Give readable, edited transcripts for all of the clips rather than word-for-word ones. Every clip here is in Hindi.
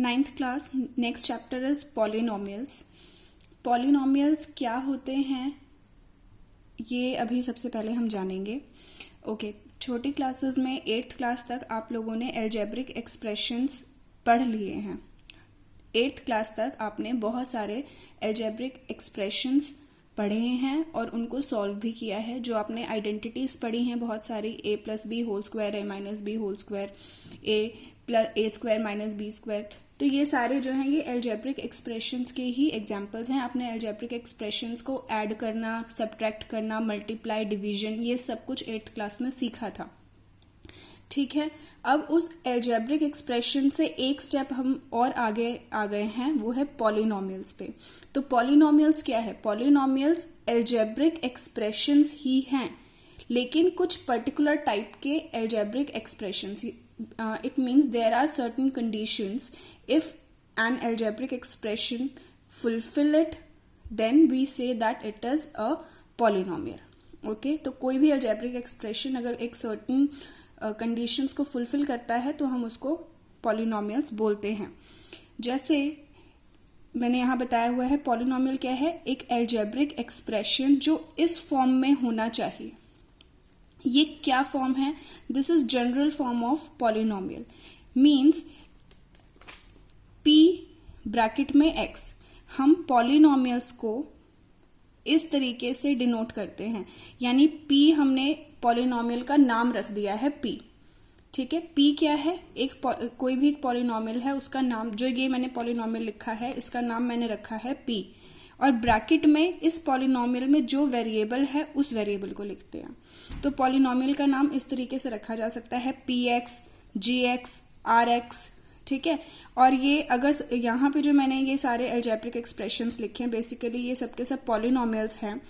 Ninth class, next chapter is polynomials. Polynomials क्या होते हैं ये अभी सबसे पहले हम जानेंगे। ओके, छोटी क्लासेस में एट्थ क्लास तक आप लोगों ने अलजेब्रिक एक्सप्रेशंस पढ़ लिए हैं। एट्थ क्लास तक आपने बहुत सारे अलजेब्रिक एक्सप्रेशंस पढ़े हैं और उनको सॉल्व भी किया है। जो आपने आइडेंटिटीज पढ़ी हैं बहुत सारी, ए प्लस बी होल स्क्वायर, ए माइनस बी होल स्क्वायर, ए स्क्वायर माइनस बी स्क्वायर, तो ये सारे जो हैं ये अलजेब्रिक एक्सप्रेशंस के ही एग्जांपल्स हैं। आपने अलजेब्रिक एक्सप्रेशंस को ऐड करना, सब्ट्रैक्ट करना, मल्टीप्लाई, डिवीजन, ये सब कुछ एट्थ क्लास में सीखा था। ठीक है, अब उस अलजेब्रिक एक्सप्रेशन से एक स्टेप हम और आगे आ गए हैं, वो है पॉलिनोमियल्स पे। तो पॉलिनोमियल्स क्या है? पॉलिनोमियल्स अलजेब्रिक एक्सप्रेशंस ही हैं, लेकिन कुछ पर्टिकुलर टाइप के algebraic expressions. It means there are certain conditions, if an algebraic expression fulfil it then we say that it is a polynomial. Okay, तो कोई भी अलजेब्रिक एक्सप्रेशन अगर एक सर्टेन कंडीशंस को फुलफिल करता है तो हम उसको पॉलिनोमियल्स बोलते हैं। जैसे मैंने यहां बताया हुआ है, पॉलिनोमियल क्या है? एक अलजेब्रिक एक्सप्रेशन जो इस फॉर्म में होना चाहिए। ये क्या फॉर्म है? This is general form of polynomial, means p bracket में x। हम पॉलिनोमियल्स को इस तरीके से डिनोट करते हैं, यानी p हमने पॉलिनोमियल का नाम रख दिया है p। ठीक है, p क्या है? कोई भी एक पॉलिनोमियल है, उसका नाम, जो ये मैंने पॉलिनोमियल लिखा है इसका नाम मैंने रखा है p, और ब्रैकेट में इस पॉलिनोमियल में जो वेरिएबल है उस वेरिएबल को लिखते हैं। तो पॉलिनोमियल का नाम इस तरीके से रखा जा सकता है px, gx, rx। ठीक है, और ये अगर यहाँ पे जो मैंने ये सारे अलजेब्रिक एक्सप्रेशंस लिखे हैं, बेसिकली ये सबके सब पॉलिनोमियल्स हैं।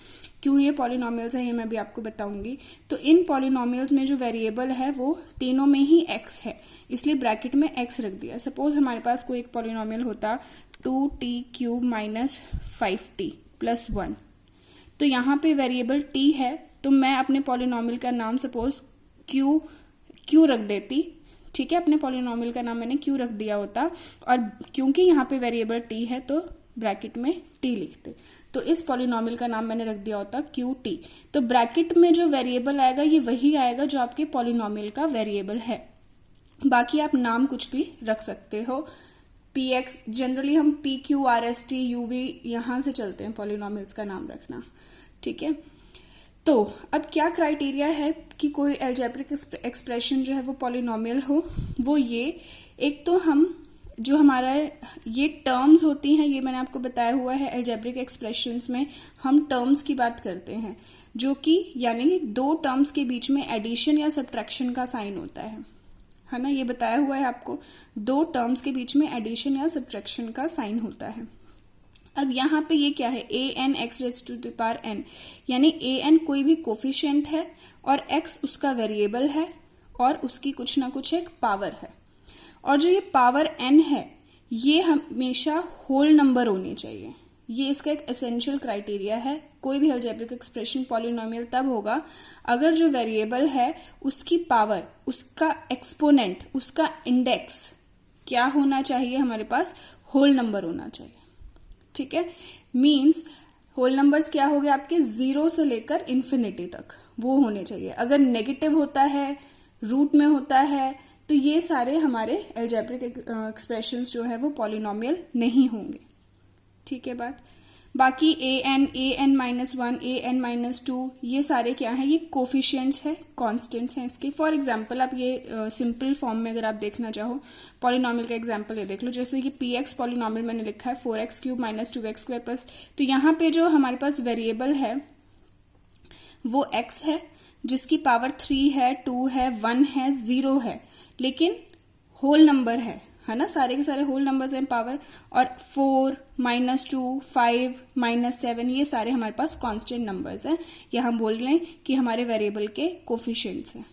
क्यों ये पॉलिनोमियल्स हैं ये मैं भी आपको बताऊंगी। तो इन पॉलिनोमियल्स में जो वेरिएबल है वो तीनों में ही x है, इसलिए ब्रैकेट में x रख दिया। सपोज हमारे पास कोई एक पॉलिनोमियल होता 2t³ माइनस 5t प्लस 1, तो यहाँ पे वेरिएबल t है, तो मैं अपने पॉलिनोमियल का नाम सपोज q रख देती। ठीक है, अपने पॉलिनोमियल का नाम मैंने q रख दिया होता, और क्योंकि यहाँ पे वेरिएबल t है तो ब्रैकेट में t लिखते, तो इस पॉलिनोमियल का नाम मैंने रख दिया होता qt। तो ब्रैकेट में जो वेरिएबल आएगा ये वही आएगा जो आपके पॉलिनोमियल का वेरिएबल है। बाकी आप नाम कुछ भी रख सकते हो। px, जनरली हम pq, rst, uv यहां से चलते हैं पॉलिनोमियल्स का नाम रखना। ठीक है, तो अब क्या क्राइटेरिया है कि कोई अलजेब्रिक एक्सप्रेशन जो है वो पॉलिनोमियल हो? वो ये, एक तो हम जो हमारा ये टर्म्स होती हैं, ये मैंने आपको बताया हुआ है, अलजेब्रिक एक्सप्रेशंस में हम टर्म्स की बात करते हैं, जो कि यानी दो टर्म्स के बीच में एडिशन या सब्ट्रैक्शन का साइन होता है ना, ये बताया हुआ है आपको। दो टर्म्स के बीच में एडिशन या सब्ट्रैक्शन का साइन होता है। अब यहाँ पे ये क्या है? an x raise to the power n, यानी an कोई भी कोफिशिएंट है और x उसका वेरिएबल है और उसकी कुछ ना कुछ एक पावर है, और जो ये पावर n है ये हमेशा होल नंबर होनी चाहिए। ये इसका एक एसेंशियल क्राइटेरिया है। कोई भी अलजेब्रिक एक्सप्रेशन पॉलिनोमियल तब होगा अगर जो वेरिएबल है उसकी पावर, उसका एक्सपोनेंट, उसका इंडेक्स क्या होना चाहिए? हमारे पास होल नंबर होना चाहिए। ठीक है, मीन्स होल नंबर्स क्या हो गए आपके? 0 से लेकर इन्फिनिटी तक वो होने चाहिए। अगर नेगेटिव होता है, रूट में होता है, तो ये सारे हमारे अलजेब्रिक एक्सप्रेशंस जो है वो पॉलिनोमियल नहीं होंगे। ठीक है बात। बाकी an माइनस 1, an माइनस 2, ये सारे क्या हैं? ये कोफिशिएंट्स हैं, कांस्टेंट्स हैं इसके। फॉर एग्जांपल आप ये सिंपल फॉर्म में अगर आप देखना चाहो पॉलिनोमियल का एग्जांपल ये देख लो। जैसे कि px पॉलिनोमियल मैंने लिखा है 4x³ माइनस 2x² प्लस, तो यहाँ पे जो हमारे पास वेरिएबल है वो x है, जिसकी पावर 3 है, 2 है, 1 है, 0 है, लेकिन होल नंबर है ना, सारे के सारे होल नंबर्स हैं पावर। और 4, माइनस 2, 5, माइनस 7, ये सारे हमारे पास कांस्टेंट नंबर्स हैं। या हम बोल रहे हैं कि हमारे वेरिएबल के कोफिशिएंट्स हैं।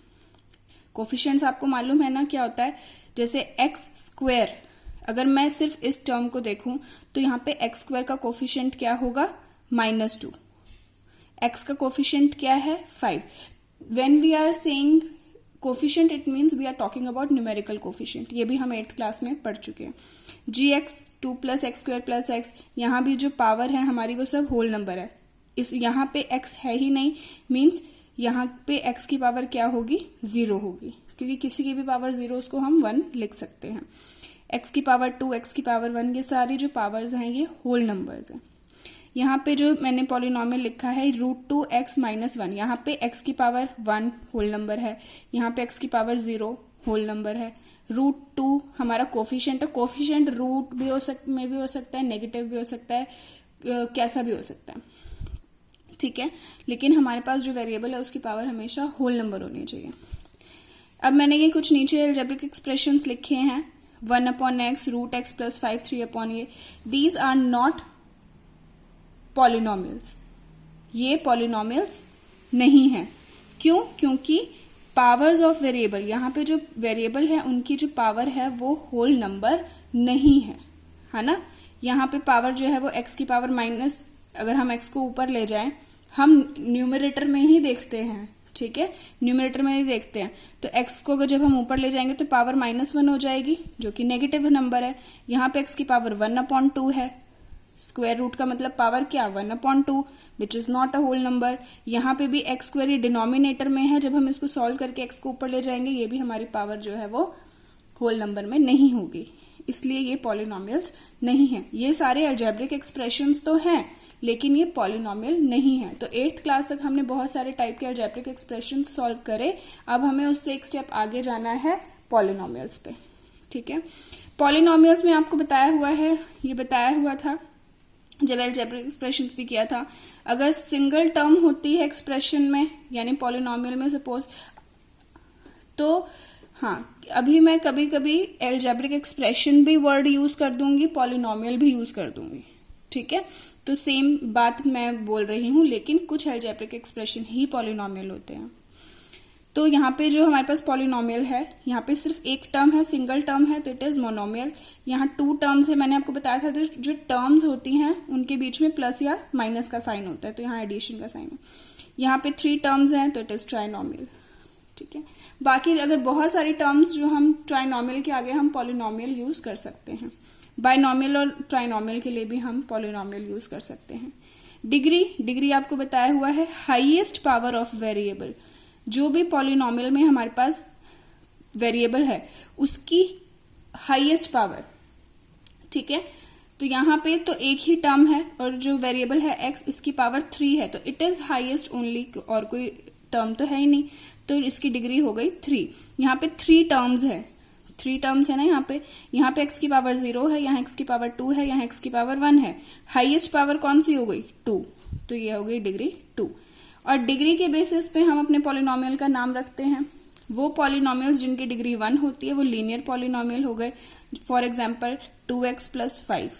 कोफिशिएंट्स आपको मालूम है ना क्या होता है? जैसे x², अगर मैं सिर्फ इस टर्म को देखूं तो यहाँ पे x² का कोफिशिएंट क्या होगा? -2। x का कोफिशिएंट क्या है? 5। When we are saying coefficient it means we are talking about numerical coefficient, ये भी हम 8th क्लास में पढ़ चुके हैं। gx 2 + x² + x, यहाँ भी जो पावर है हमारी वो सब होल नंबर है। इस यहाँ पे x है ही नहीं, मीन्स यहाँ पे x की पावर क्या होगी, 0 होगी, क्योंकि किसी की भी पावर 0 उसको हम 1 लिख सकते हैं। x की पावर 2, x की पावर 1, ये सारी जो पावर्स हैं ये होल नंबर्स हैं। यहाँ पे जो मैंने पॉलिनोमियल लिखा है √2x - 1, यहाँ पे x की पावर 1 होल नंबर है, यहाँ पे x की पावर 0 होल नंबर है। √2 हमारा कोफिशिएंट है, कोफिशिएंट रूट भी में भी हो सकता है, नेगेटिव भी हो सकता है, कैसा भी हो सकता है, ठीक है। लेकिन हमारे पास जो वेरिएबल है उसकी पावर हमेशा होल नंबर होनी चाहिए। अब मैंने ये कुछ नीचे अलजेब्रिक एक्सप्रेशंस लिखे हैं, 1/x, √x + 5, 3/a, these are not polynomials, ये पॉलिनोमियल्स नहीं है। क्यों? क्योंकि पावर्स ऑफ वेरिएबल, यहाँ पे जो वेरिएबल है उनकी जो पावर है वो होल नंबर नहीं है ना। यहाँ पे पावर जो है वो x की पावर माइनस, अगर हम x को ऊपर ले जाएं, हम न्यूमरेटर में ही देखते हैं, ठीक है, न्यूमरेटर में ही देखते हैं, तो x को अगर जब हम ऊपर ले जाएंगे तो पावर -1 हो जाएगी, जो कि नेगेटिव नंबर है। यहाँ पे x की पावर 1/2 है, स्क्वायर रूट का मतलब पावर क्या, 1/2, which is not a whole number. यहाँ पे भी x² डिनोमिनेटर में है, जब हम इसको सॉल्व करके x को ऊपर ले जाएंगे ये भी हमारी पावर जो है वो होल नंबर में नहीं होगी, इसलिए ये पॉलिनोमियल्स नहीं है। ये सारे अलजेब्रिक एक्सप्रेशंस तो हैं लेकिन ये पॉलिनोमियल नहीं है। तो 8th क्लास तक हमने बहुत सारे टाइप के अलजेब्रिक एक्सप्रेशंस सॉल्व करे, अब हमें उससे एक स्टेप आगे जाना है पॉलिनोमियल्स पे, ठीक है। पॉलिनोमियल्स में आपको बताया हुआ है, ये बताया हुआ था जब अलजेब्रिक एक्सप्रेशंस भी किया था, अगर सिंगल टर्म होती है एक्सप्रेशन में यानी पॉलिनोमियल में सपोज, तो हाँ, अभी मैं कभी कभी अलजेब्रिक एक्सप्रेशन भी वर्ड यूज कर दूंगी, पॉलिनोमियल भी यूज कर दूंगी, ठीक है। तो सेम बात मैं बोल रही हूं, लेकिन कुछ अलजेब्रिक एक्सप्रेशन ही पॉलिनोमियल होते हैं। तो यहाँ पे जो हमारे पास पॉलिनोमियल है, यहाँ पे सिर्फ एक टर्म है, सिंगल टर्म है, तो इट इज मोनोमियल। यहाँ 2 टर्म्स है, मैंने आपको बताया था, तो जो टर्म्स होती हैं उनके बीच में प्लस या माइनस का साइन होता है, तो यहाँ एडिशन का साइन है। यहाँ पे 3 टर्म्स हैं, तो इट इज ट्राइनोमियल, ठीक है। बाकी अगर बहुत सारी टर्म्स जो हम ट्राइनोमियल के आगे हम पॉलिनोमियल यूज कर सकते हैं, बाइनोमियल और ट्राइनोमियल के लिए भी हम पॉलिनोमियल यूज कर सकते हैं। डिग्री आपको बताया हुआ है, हाईएस्ट पावर ऑफ वेरिएबल, जो भी पॉलिनोमियल में हमारे पास वेरिएबल है उसकी हाईएस्ट पावर, ठीक है। तो यहाँ पे तो एक ही टर्म है और जो वेरिएबल है x, इसकी पावर 3 है, तो इट इज हाईएस्ट ओनली, और कोई टर्म तो है ही नहीं, तो इसकी डिग्री हो गई 3। यहाँ पे 3 टर्म्स है, 3 टर्म्स है ना यहाँ पे x की पावर 0 है, यहाँ x की पावर 2 है, यहाँ x की पावर 1 है, हाईएस्ट पावर कौन सी हो गई, 2, तो ये हो गई डिग्री 2। और डिग्री के बेसिस पे हम अपने पॉलिनोमियल का नाम रखते हैं। वो पॉलिनोमियल्स जिनकी डिग्री 1 होती है वो लीनियर पॉलिनोमियल हो गए। फॉर एग्जांपल 2x + 5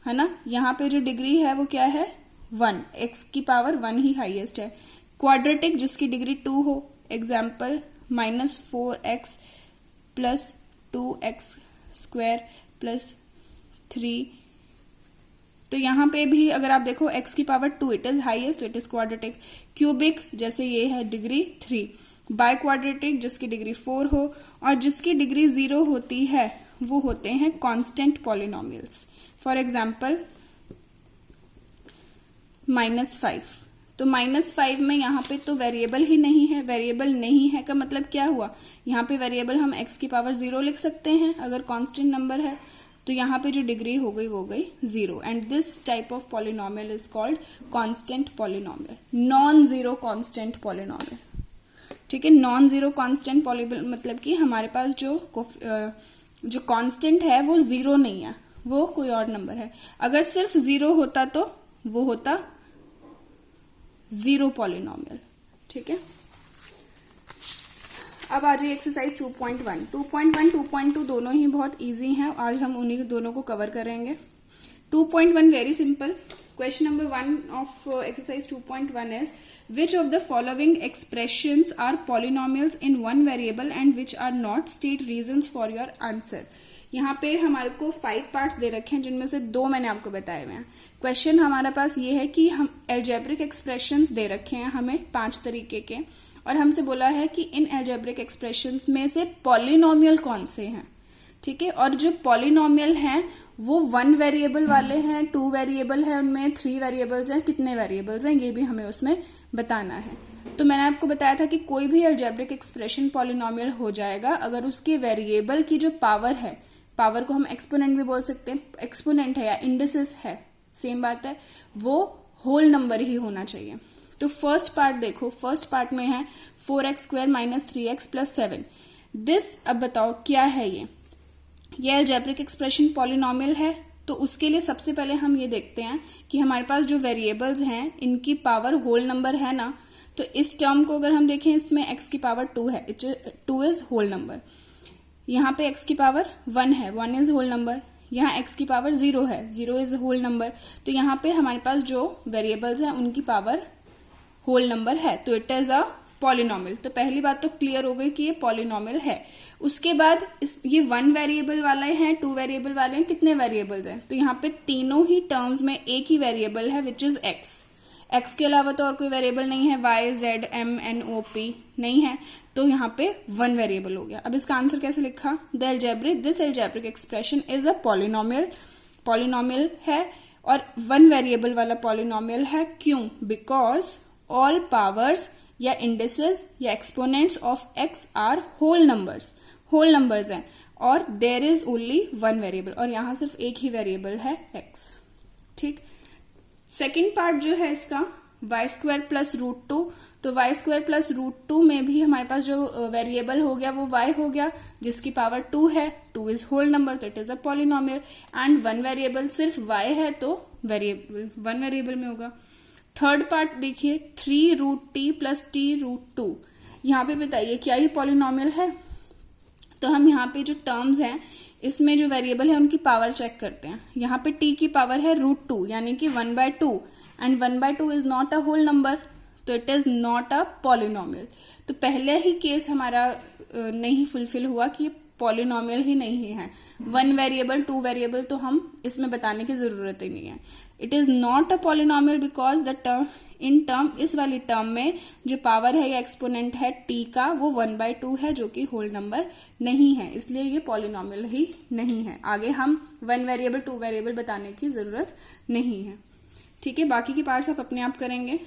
है ना, यहाँ पे जो डिग्री है वो क्या है, 1, x की पावर 1 ही हाईएस्ट है। क्वाड्रेटिक जिसकी डिग्री 2 हो, एग्जाम्पल -4x + 2x² + 3, तो यहाँ पे भी अगर आप देखो x की पावर 2, इट इज हाईएस्ट, तो इट इज क्वाड्रेटिक। क्यूबिक जैसे ये है डिग्री 3, बाय क्वाड्रेटिक जिसकी डिग्री 4 हो और जिसकी डिग्री 0 होती है वो होते हैं कांस्टेंट पॉलिनोमियल्स। फॉर एग्जांपल -5, तो -5 में यहाँ पे तो वेरिएबल ही नहीं है, वेरिएबल नहीं है का मतलब क्या हुआ, यहाँ पे वेरिएबल हम x की पावर 0 लिख सकते हैं अगर कांस्टेंट नंबर है, तो यहाँ पे जो डिग्री हो गई वो गई 0, and this type of polynomial is called constant polynomial, non zero constant polynomial, ठीक है। नॉन जीरो कांस्टेंट पॉलिनोमियल मतलब कि हमारे पास जो कांस्टेंट है वो 0 नहीं है, वो कोई और नंबर है। अगर सिर्फ 0 होता तो वो होता जीरो पॉलिनोमियल, ठीक है। अब आ जाइए एक्सरसाइज 2.1। 2.1, 2.2 दोनों ही बहुत इजी हैं, आज हम उन्हीं दोनों को कवर करेंगे। 2.1 very simple. Question number 1 of exercise 2.1 is which of the following expressions are polynomials in one variable and which are not, state reasons for your answer। यहाँ पे हमारे को 5 पार्ट्स दे रखे हैं जिनमें से 2 मैंने आपको बताए हुए हैं। क्वेश्चन हमारे पास ये है कि हम एल्जेब्रिक एक्सप्रेशंस दे रखे हैं हमें 5 तरीके के, और हमसे बोला है कि इन अलजेब्रिक एक्सप्रेशंस में से पॉलिनोमियल कौन से हैं, ठीक है। और जो पॉलिनोमियल हैं वो 1 वेरिएबल वाले हैं, 2 वेरिएबल है, उनमें 3 वेरिएबल्स हैं, कितने वेरिएबल्स हैं ये भी हमें उसमें बताना है। तो मैंने आपको बताया था कि कोई भी अलजेब्रिक एक्सप्रेशन पॉलिनोमियल हो जाएगा अगर उसके वेरिएबल की जो पावर है, पावर को हम एक्सपोनेंट भी बोल सकते हैं, एक्सपोनेंट है या इंडिसेस है, सेम बात है, वो होल नंबर ही होना चाहिए। तो फर्स्ट पार्ट देखो, फर्स्ट पार्ट में है 4x² - 3x + 7। दिस अब बताओ क्या है ये अलजेब्रिक एक्सप्रेशन पॉलिनोमियल है। तो उसके लिए सबसे पहले हम ये देखते हैं कि हमारे पास जो वेरिएबल्स हैं इनकी पावर होल नंबर है ना। तो इस टर्म को अगर हम देखें, इसमें x की पावर 2 है, 2 इज होल नंबर। यहाँ पे x की पावर 1 है, 1 इज होल नंबर। यहाँ x की पावर 0 है, 0 इज होल नंबर। तो यहाँ पे हमारे पास जो वेरिएबल्स हैं उनकी पावर होल नंबर है, तो इट इज अ पॉलिनोमियल। तो पहली बात तो क्लियर हो गई कि ये पॉलिनोमियल है। उसके बाद ये 1 वेरिएबल वाले हैं, 2 वेरिएबल वाले हैं, कितने वेरिएबल्स हैं? तो यहाँ पे तीनों ही टर्म्स में एक ही वेरिएबल है विच इज x के अलावा तो और कोई वेरिएबल नहीं है, y, z, m, n, o, p नहीं है। तो यहाँ पे 1 वेरिएबल हो गया। अब इसका आंसर कैसे लिखा? This algebraic expression is a polynomial है और 1 वेरिएबल वाला पॉलिनोमियल है। क्यों? बिकॉज ऑल पावर्स या इंडिसेस या exponents of x are whole numbers हैं और देयर इज ओनली 1 वेरिएबल, और यहां सिर्फ एक ही वेरिएबल है x, ठीक। सेकेंड पार्ट जो है इसका y² + √2। तो y² + √2 में भी हमारे पास जो वेरिएबल हो गया वो y हो गया जिसकी पावर 2 है, 2 इज होल नंबर, तो it is a polynomial. And 1 variable सिर्फ y है तो वेरिएबल 1 वेरिएबल में होगा। थर्ड पार्ट देखिए 3√t + t√2। यहाँ पे बताइए क्या ये पॉलिनोमियल है? तो हम यहाँ पे जो टर्म्स हैं इसमें जो वेरिएबल है उनकी पावर चेक करते हैं। यहाँ पे t की पावर है √2 यानी कि 1/2 and 1/2 is not a whole number, तो it is not a polynomial. तो पहले ही केस हमारा नहीं फुलफिल हुआ कि पॉलिनोमियल ही नहीं है। 1 वेरिएबल 2 वेरिएबल तो हम इसमें बताने की जरूरत ही नहीं है। It is not a polynomial because the term इस वाली टर्म में जो पावर है या एक्सपोनेंट है t का वो 1/2 है जो कि होल नंबर नहीं है, इसलिए ये पॉलिनोमियल ही नहीं है। आगे हम 1 वेरिएबल 2 वेरिएबल बताने की जरूरत नहीं है, ठीक है। बाकी की पार्ट्स आप अपने आप करेंगे।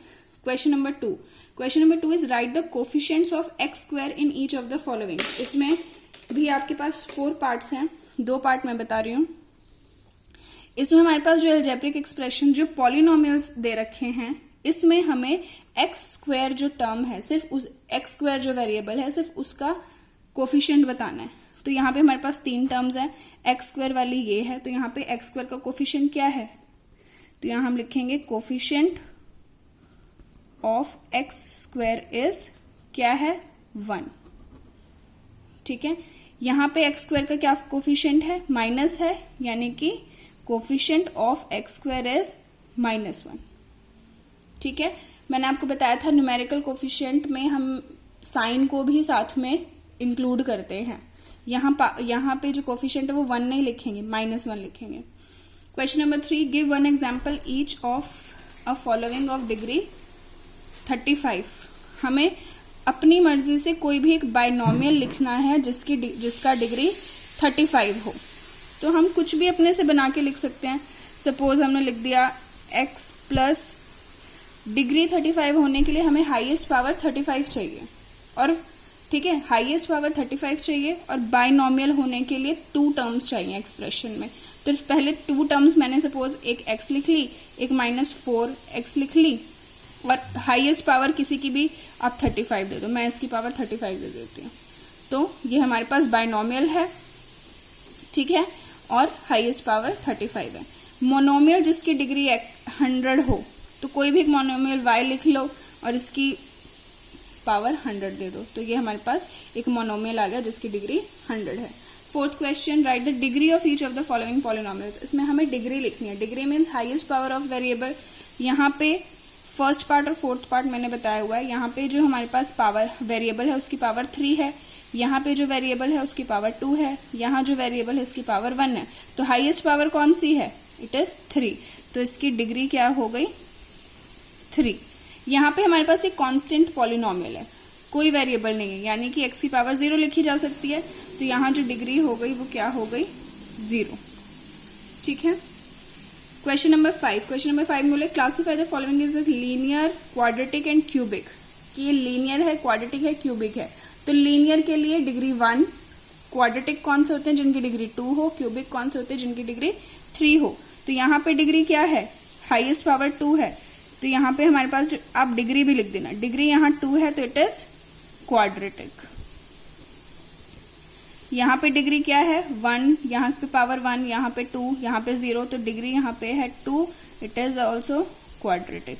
Question number 2 is right the coefficients of x² in each of the following. इसमें भी आपके पास 4 पार्ट्स हैं, 2 पार्ट मैं बता रही हूं। इसमें हमारे पास जो अलजेब्रिक एक्सप्रेशन जो पॉलिनोमियल्स दे रखे हैं इसमें हमें x² जो टर्म है, सिर्फ उस x² जो वेरिएबल है सिर्फ उसका कोफिशिएंट बताना है। तो यहाँ पे हमारे पास 3 टर्म्स हैं, x² वाली ये है, तो यहाँ पे x² का कोफिशिएंट क्या है? तो यहाँ हम लिखेंगे कोफिशिएंट ऑफ x² इज क्या है? 1, ठीक है। यहाँ पे x² का क्या कोफिशिएंट है? माइनस है, यानी कि कोफिशिएंट ऑफ x² इज -1, ठीक है। मैंने आपको बताया था न्यूमेरिकल कोफिशिएंट में हम साइन को भी साथ में इंक्लूड करते हैं। यहाँ पे जो कोफिशिएंट है वो 1 नहीं लिखेंगे, -1 लिखेंगे। Question number 3 give 1 example each of a following of degree 35। हमें अपनी मर्जी से कोई भी एक बाइनोमियल लिखना है जिसका डिग्री 35 हो। तो हम कुछ भी अपने से बना के लिख सकते हैं। सपोज हमने लिख दिया x प्लस डिग्री 35 होने के लिए हमें हाईएस्ट पावर 35 चाहिए, और ठीक है हाईएस्ट पावर 35 चाहिए, और बाइनोमियल होने के लिए 2 टर्म्स चाहिए एक्सप्रेशन में। तो पहले 2 टर्म्स मैंने सपोज एक x लिख ली, एक -4x लिख ली, और हाईएस्ट पावर किसी की भी आप 35 दे दो। मैं इसकी पावर 35 दे देती हूँ। तो ये हमारे पास बाइनोमियल है, ठीक है, और हाईएस्ट पावर 35 है। मोनोमियल जिसकी डिग्री 100 हो, तो कोई भी एक मोनोमियल y लिख लो और इसकी पावर 100 दे दो, तो ये हमारे पास एक मोनोमियल आ गया जिसकी डिग्री 100 है। Fourth question right the degree of each of the following polynomials. इसमें हमें डिग्री लिखनी है। Degree means highest power of variable. यहाँ पे फर्स्ट पार्ट और फोर्थ पार्ट मैंने बताया हुआ है। यहाँ पे जो हमारे पास पावर वेरिएबल है उसकी पावर 3 है, यहाँ पे जो वेरिएबल है उसकी पावर 2 है, यहाँ जो वेरिएबल है उसकी पावर 1 है। तो हाईएस्ट पावर कौन सी है? इट इज 3, तो इसकी डिग्री क्या हो गई? 3। यहाँ पे हमारे पास एक कांस्टेंट पॉलिनोमियल है। कोई वेरिएबल नहीं है, यानी कि x की पावर 0 लिखी जा सकती है। तो यहाँ जो डिग्री हो गई वो क्या हो गई, 0। ठीक है। क्वेश्चन नंबर 5 में बोले classify the following is linear, quadratic and cubic, कि ये लीनियर है, क्वाड्रेटिक है, क्यूबिक है। तो लीनियर के लिए डिग्री 1, क्वाड्रेटिक कौन से होते हैं जिनकी डिग्री 2 हो, क्यूबिक कौन से होते हैं जिनकी डिग्री 3 हो। तो यहाँ पे डिग्री क्या है, हाईएस्ट पावर 2 है। तो यहाँ पे हमारे पास आप डिग्री भी लिख देना, डिग्री यहाँ 2 है तो इट इज क्वाड्रेटिक। यहाँ पे डिग्री क्या है 1, यहाँ पे पावर 1, यहाँ पे 2, यहाँ पे 0, तो डिग्री यहाँ पे है 2, इट इज ऑल्सो क्वाड्रेटिक।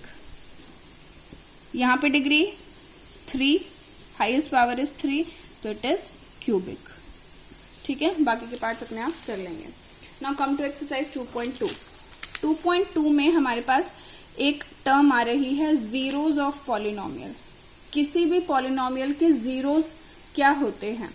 यहाँ पे डिग्री 3, हाईएस्ट पावर इज 3, तो इट इज क्यूबिक। ठीक है, बाकी के पार्ट्स अपने आप कर लेंगे। Now come to exercise 2.2। 2.2 में हमारे पास एक टर्म आ रही है जीरोस ऑफ पॉलिनोमियल। किसी भी पॉलिनोमियल के जीरोस क्या होते हैं,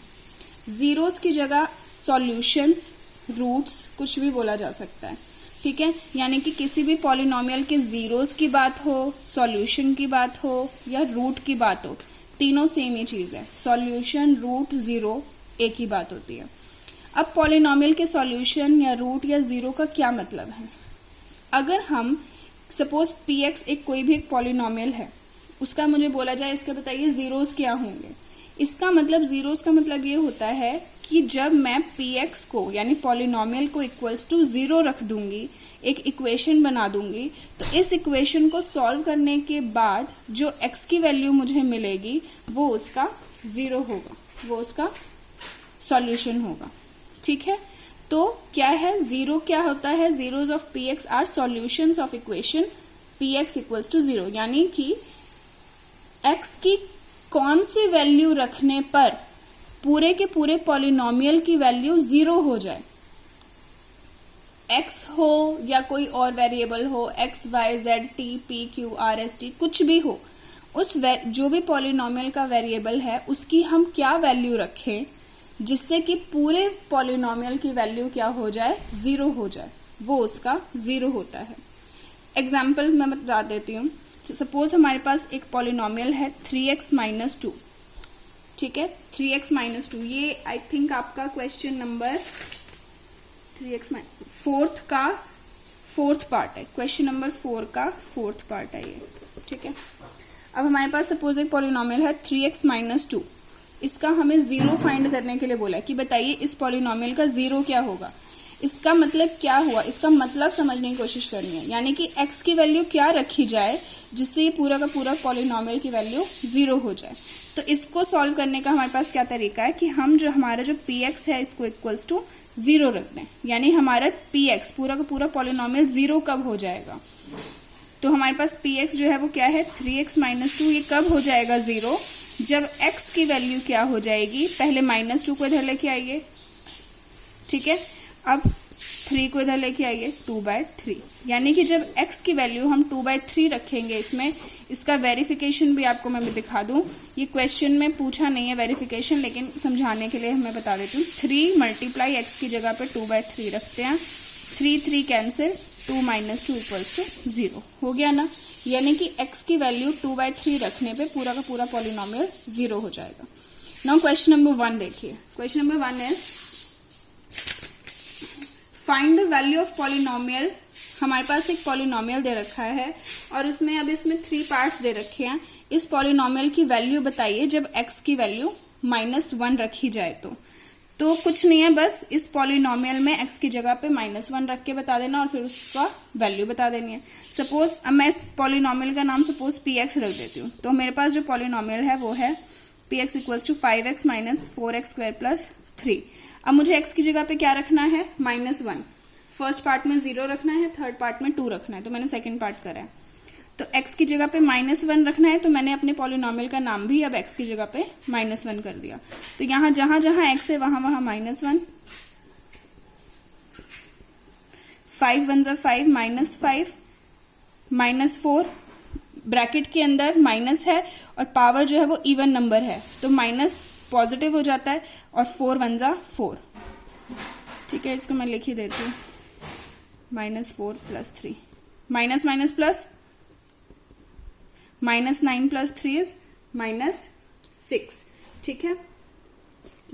जीरोस की जगह सॉल्यूशंस, रूट्स कुछ भी बोला जा सकता है। ठीक है, यानी कि किसी भी पॉलिनोमियल के जीरोस की बात हो, सॉल्यूशन की बात हो या रूट की बात हो, तीनों सेम ही चीज है। सॉल्यूशन, रूट, जीरो एक ही बात होती है। अब पॉलिनोमियल के सॉल्यूशन या रूट या जीरो का क्या मतलब है। अगर हम सपोज px एक कोई भी एक पॉलिनोमियल है, उसका मुझे बोला जाए इसका बताइए जीरोस क्या होंगे। इसका मतलब जीरोस का मतलब ये होता है कि जब मैं px को यानी पॉलिनोमियल को इक्वल्स टू 0 रख दूंगी, एक इक्वेशन बना दूंगी, तो इस इक्वेशन को सॉल्व करने के बाद जो x की वैल्यू मुझे मिलेगी वो उसका 0 होगा, वो उसका सॉल्यूशन होगा। ठीक है, तो क्या है, जीरो क्या होता है, zeros of px are solutions of equation px equals to 0, यानी कि x की कौन सी वैल्यू रखने पर पूरे के पूरे पॉलिनोमियल की वैल्यू 0 हो जाए। x हो या कोई और वेरिएबल हो, x, y, z, t, p, q, r, s, t कुछ भी हो, उस जो भी पॉलिनोमियल का वेरिएबल है उसकी हम क्या वैल्यू रखें जिससे कि पूरे पॉलिनोमियल की वैल्यू क्या हो जाए, 0 हो जाए, वो उसका 0 होता है। एग्जाम्पल मैं बता देती हूँ। सपोज हमारे पास एक पॉलिनोमियल है 3x माइनस 2। ठीक है, 3x माइनस 2, ये आई थिंक आपका question number 3x fourth part है, क्वेश्चन नंबर 4 का फोर्थ पार्ट है ये। ठीक है, अब हमारे पास सपोज एक पॉलिनोमियल है 3x माइनस 2, इसका हमें 0 फाइंड करने के लिए बोला है कि बताइए इस पॉलिनोमियल का 0 क्या होगा। इसका मतलब क्या हुआ, इसका मतलब समझने की कोशिश करनी है, यानी कि x की वैल्यू क्या रखी जाए जिससे ये पूरा का पूरा पॉलिनोमियल की वैल्यू 0 हो जाए। तो इसको सॉल्व करने का हमारे पास क्या तरीका है कि हम जो हमारा जो px है इसको इक्वल्स टू 0 रख दें, यानी हमारा px पूरा का पूरा पॉलिनोमियल 0 कब हो जाएगा। तो हमारे पास px जो है वो क्या है 3x माइनस 2, ये कब हो जाएगा 0, जब x की वैल्यू क्या हो जाएगी, पहले -2 को इधर लेके आइए। ठीक है, अब 3 को इधर लेके आइए 2/3, यानी कि जब x की वैल्यू हम 2/3 रखेंगे इसमें, इसका वेरिफिकेशन भी आपको मैं दिखा दूं। ये क्वेश्चन में पूछा नहीं है वेरिफिकेशन, लेकिन समझाने के लिए मैं बता देती हूँ। 3 मल्टीप्लाई x की जगह पे 2/3 रखते हैं, 3 कैंसिल, 2 - 2 इक्वल्स टू 0 हो गया ना। यानी कि x की वैल्यू 2/3 रखने पे पूरा का पूरा पॉलिनोमियल 0 हो जाएगा। नाउ क्वेश्चन नंबर 1 देखिए। Question number 1 is find the value of polynomial. हमारे पास एक पॉलिनोमियल दे रखा है और उसमें अब इसमें 3 पार्ट्स दे रखे हैं। इस पॉलिनोमियल की वैल्यू बताइए जब x की वैल्यू -1 रखी जाए तो कुछ नहीं है, बस इस पॉलिनोमियल में x की जगह पे -1 रख के बता देना और फिर उसका वैल्यू बता देनी है। सपोज अब मैं इस पॉलिनोमियल का नाम सपोज px रख देती हूँ, तो मेरे पास जो पॉलिनोमियल है वो है px equals to 5x minus 4x square plus 3। अब मुझे x की जगह पे क्या रखना है, -1। फर्स्ट पार्ट में 0 रखना है, थर्ड पार्ट में 2 रखना है, तो मैंने सेकेंड पार्ट करा है। तो x की जगह पे -1 रखना है, तो मैंने अपने पॉलिनोमियल का नाम भी अब x की जगह पे -1 कर दिया। तो यहाँ जहां जहां x है वहां वहां -1, 5 1 × 5 -5 -4, ब्रैकेट के अंदर माइनस है और पावर जो है वो इवन नंबर है, तो माइनस पॉजिटिव हो जाता है और 4 1 × 4। ठीक है, इसको मैं लिख ही देती हूँ, -4 + 3, माइनस माइनस प्लस, -9 + 3 इज 6। ठीक है,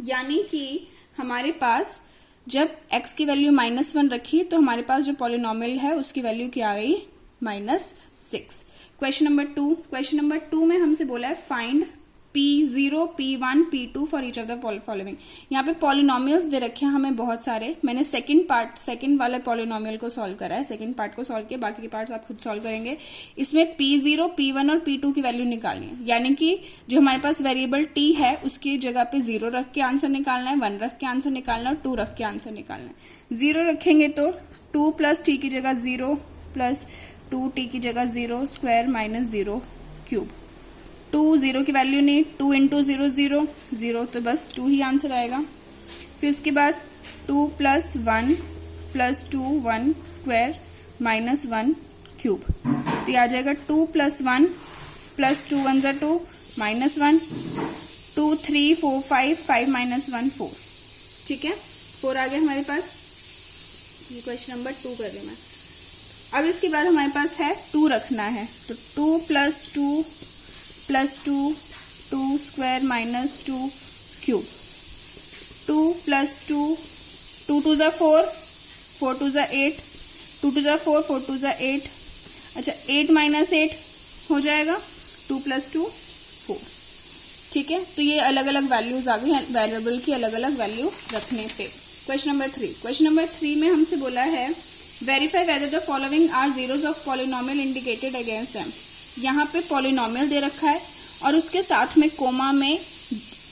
यानी कि हमारे पास जब x की वैल्यू -1 रखी तो हमारे पास जो पॉलिनोमियल है उसकी वैल्यू क्या आ गई, -6। क्वेश्चन नंबर टू में हमसे बोला है find P0, P1, P2 for each of the following. यहाँ पे पॉलिनोमियल्स दे रखे हैं हमें बहुत सारे। मैंने सेकंड वाले पॉलिनोमियल को सॉल्व करा है, सेकंड पार्ट को सॉल्व किया, बाकी के पार्ट्स आप खुद सॉल्व करेंगे। इसमें P0, P1 और P2 की वैल्यू निकालनी है, यानी कि जो हमारे पास वेरिएबल t है उसकी जगह पे 0 रख के आंसर निकालना है, 1 रख के आंसर निकालना है और 2 रख के आंसर निकालना है। 0 रखेंगे तो 2 प्लस t की जगह 0 प्लस 2t की जगह 0 स्क्वायर माइनस 0 क्यूब। 2 0 की वैल्यू नहीं, 2 इंटू 0 0 0, तो बस 2 ही आंसर आएगा। फिर उसके बाद 2 plus 1 plus 2 1 square minus 1 cube, तो ये आ जाएगा 2 प्लस 1 प्लस 2 1 2 माइनस 1, 2 3 4 5 माइनस 1 4। ठीक है, 4 आ गया हमारे पास। ये क्वेश्चन नंबर 2 कर रही हूं मैं। अब इसके बाद हमारे पास है 2 रखना है, तो 2 plus 2 plus 2 2 square minus 2 cube, 2 plus 2 2 2 जा 4 4 2 जा 8 2 2 जा 4 4 2 जा 8, अच्छा 8 माइनस 8 हो जाएगा 2 प्लस 2 4। ठीक है, तो ये अलग अलग वैल्यूज आ गई हैं वेरिएबल की अलग अलग वैल्यू रखने पे। क्वेश्चन नंबर 3 में हमसे बोला है verify whether the following are zeros of polynomial indicated against them. यहाँ पे पॉलिनोमियल दे रखा है और उसके साथ में कोमा में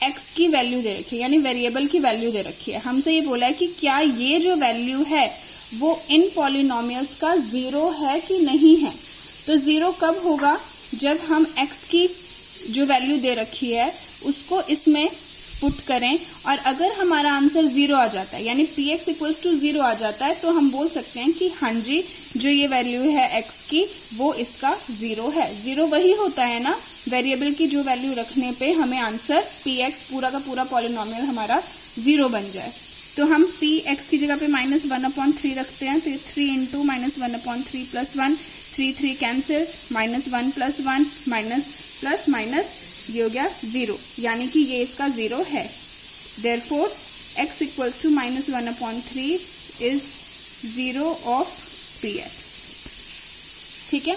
x की वैल्यू दे रखी है, यानी वेरिएबल की वैल्यू दे रखी है। हमसे ये बोला है कि क्या ये जो वैल्यू है वो इन पॉलिनोमियल्स का 0 है कि नहीं है। तो 0 कब होगा, जब हम x की जो वैल्यू दे रखी है उसको इसमें पुट करें और अगर हमारा आंसर 0 आ जाता है, यानी px इक्वल्स टू 0 आ जाता है, तो हम बोल सकते हैं कि हाँ जी जो ये वैल्यू है x की वो इसका 0 है। 0 वही होता है ना वेरिएबल की जो वैल्यू रखने पे हमें आंसर px पूरा का पूरा पॉलिनोमियल हमारा 0 बन जाए। तो हम px की जगह पे -1/3 रखते हैं, तो 3 into -1/3 plus 1, 3 3 cancel, -1 plus 1 minus plus minus, ये हो गया 0, यानी कि ये इसका 0 है। Therefore x equals to -1/3 is 0 of px। ठीक है,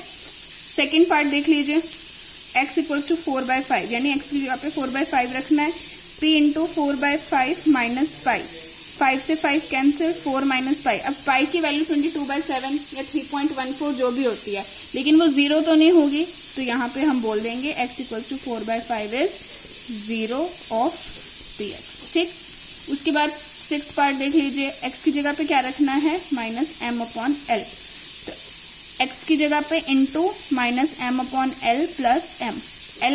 सेकेंड पार्ट देख लीजिए, x इक्वल्स टू 4/5, यानी x की जगह पे 4/5 रखना है। p इंटू 4/5 माइनस पाई, 5 से 5 कैंसिल, 4 माइनस पाई। अब पाई की वैल्यू 22/7 या 3.14 जो भी होती है, लेकिन वो 0 तो नहीं होगी, तो यहाँ पे हम बोल देंगे x equals to 4/5 is 0 of px। ठीक, उसके बाद 6th पार्ट देख लीजिए, x की जगह पे क्या रखना है -m/l, तो x की जगह पे इंटू -m/l प्लस m,